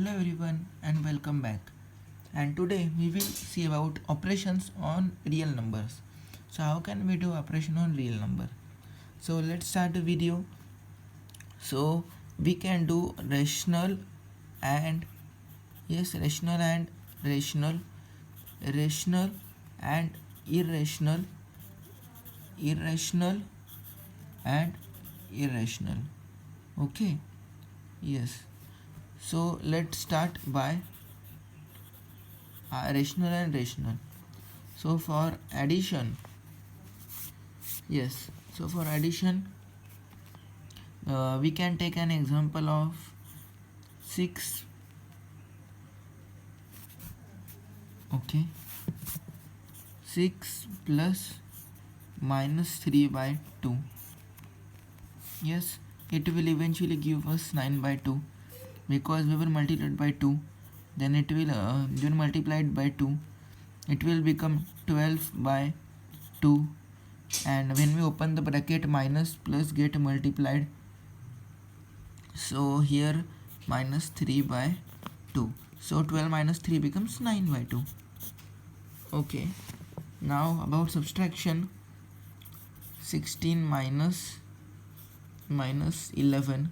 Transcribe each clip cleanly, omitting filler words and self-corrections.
Hello everyone and welcome back. And today we will see about operations on real numbers. So how can we do operation on real number? So let's start the video. So we can do rational and rational, rational and irrational, irrational and irrational. Okay. Yes. So let's start by rational and rational. So for addition, yes. So for addition, we can take an example of 6. Okay. 6 plus minus 3 by 2. Yes, it will eventually give us 9 by 2 because we will multiply it by 2. Then it will when multiplied by 2, it will become 12 by 2, and when we open the bracket, minus plus get multiplied, so here minus 3 by 2, so 12 minus 3 becomes 9 by 2. Okay, now about subtraction, 16 minus 11,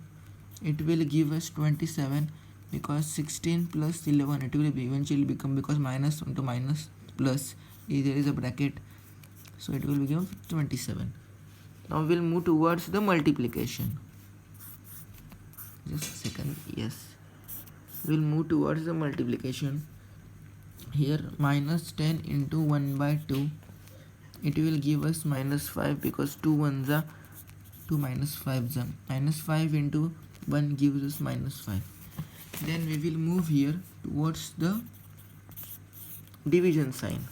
it will give us 27 because 16 plus 11 it will eventually become, because minus into minus plus there is a bracket, so it will become 27. Now we will move towards the multiplication. Just a second. Yes, we will move towards the multiplication. Here minus 10 into 1 by 2, it will give us minus 5 because 2 ones are 2 minus 5 are minus 5 into 1 gives us minus 5. Then we will move here towards the division sign.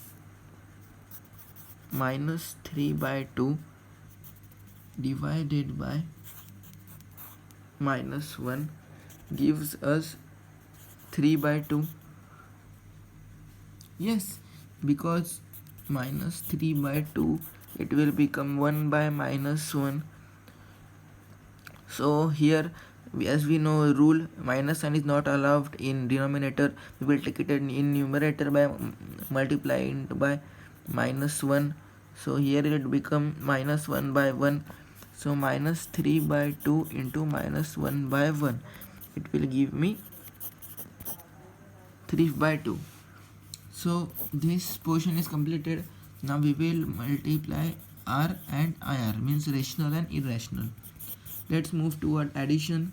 Minus 3 by 2 divided by minus 1 gives us 3 by 2. Yes, because minus 3 by 2, it will become 1 by minus 1. So here, as we know rule, minus sign is not allowed in denominator. We will take it in numerator by multiplying by minus 1. So here it will become minus 1 by 1. So minus 3 by 2 into minus 1 by 1, it will give me 3 by 2. So this portion is completed. Now we will multiply R and IR, means rational and irrational. Let's move toward addition.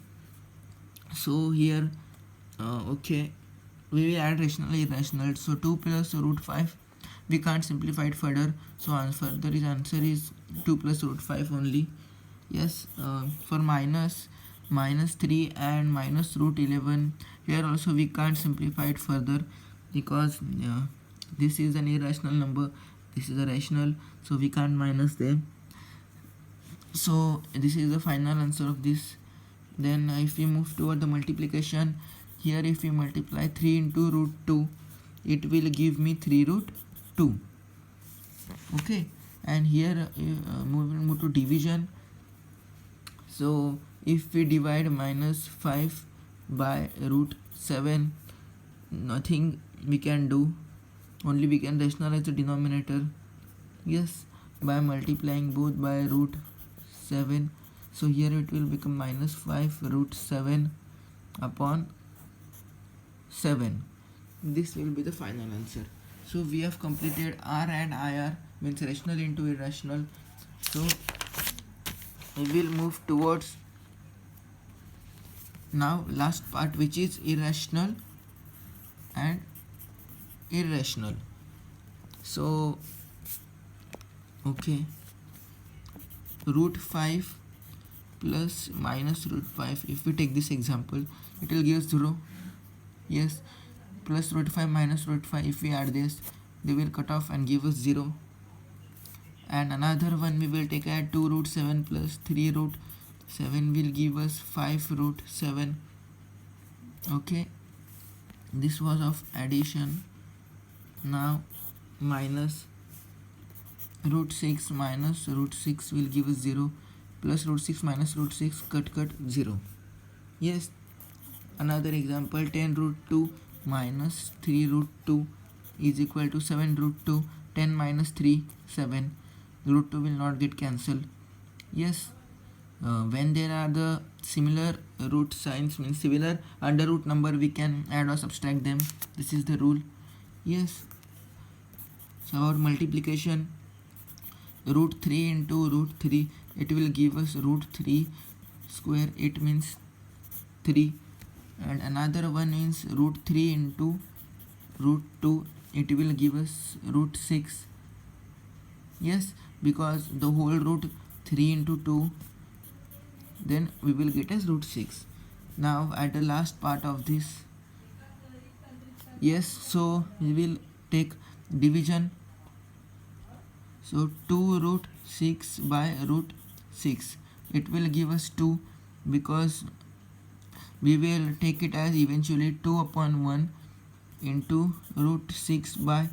So here okay, we will add rational irrational. So 2 plus root 5, we can't simplify it further, so answer is 2 plus root 5 only. Yes, for minus 3 and minus root 11, here also we can't simplify it further because this is an irrational number, this is a rational, so we can't minus them. So this is the final answer of this. Then if we move toward the multiplication, here if we multiply 3 into root 2, it will give me 3 root 2. Okay, and here move to division. So if we divide minus 5 by root 7, nothing we can do, only we can rationalize the denominator. Yes, by multiplying both by root 7. So here it will become minus 5 root 7 upon 7. This will be the final answer. So we have completed R and IR, means rational into irrational. So we will move towards now last part, which is irrational and irrational. So okay, root 5 plus minus root 5, if we take this example, it will give 0. Yes, plus root 5 minus root 5, if we add this, they will cut off and give us 0. And another one we will take at 2 root 7 plus 3 root 7 will give us 5 root 7. Okay, this was of addition. Now minus root 6 minus root 6 will give us 0, plus root 6 minus root 6, cut 0. Yes, Another example, 10 root 2 minus 3 root 2 is equal to 7 root 2. 10 minus 3, 7. Root 2 will not get cancelled. Yes, when there are the similar root signs, means similar under root number, we can add or subtract them. This is the rule. Yes. So about multiplication, root 3 into root 3, it will give us root 3 square. It means 3. And another one is root 3 into root 2, it will give us root 6. Yes, because the whole root 3 into 2, then we will get as root 6. Now at the last part of this, yes, so we will take division. So 2 root 6 by root 6, it will give us 2, because we will take it as eventually 2 upon 1 into root 6 by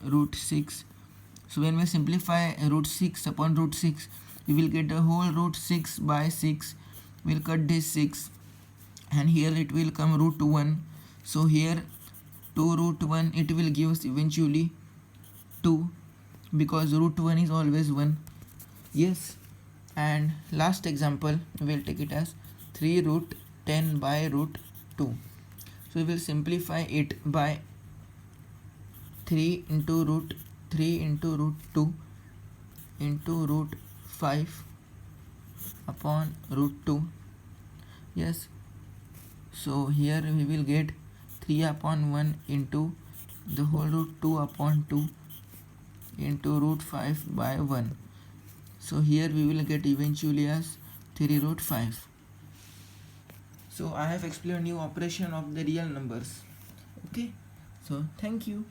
root 6. So when we simplify root 6 upon root 6, we will get the whole root 6 by 6. We will cut this 6, and here it will come root 1. So here 2 root 1, it will give us eventually 2, because root 1 is always 1. Yes. And last example, we will take it as 3 root 10 by root 2. So we will simplify it by 3 into root 3 into root 2 into root 5 upon root 2. Yes. So here we will get 3 upon 1 into the whole root 2 upon 2 into root 5 by 1. So here we will get eventually as 3 root 5. So I have explained you operation of the real numbers. Okay. So thank you.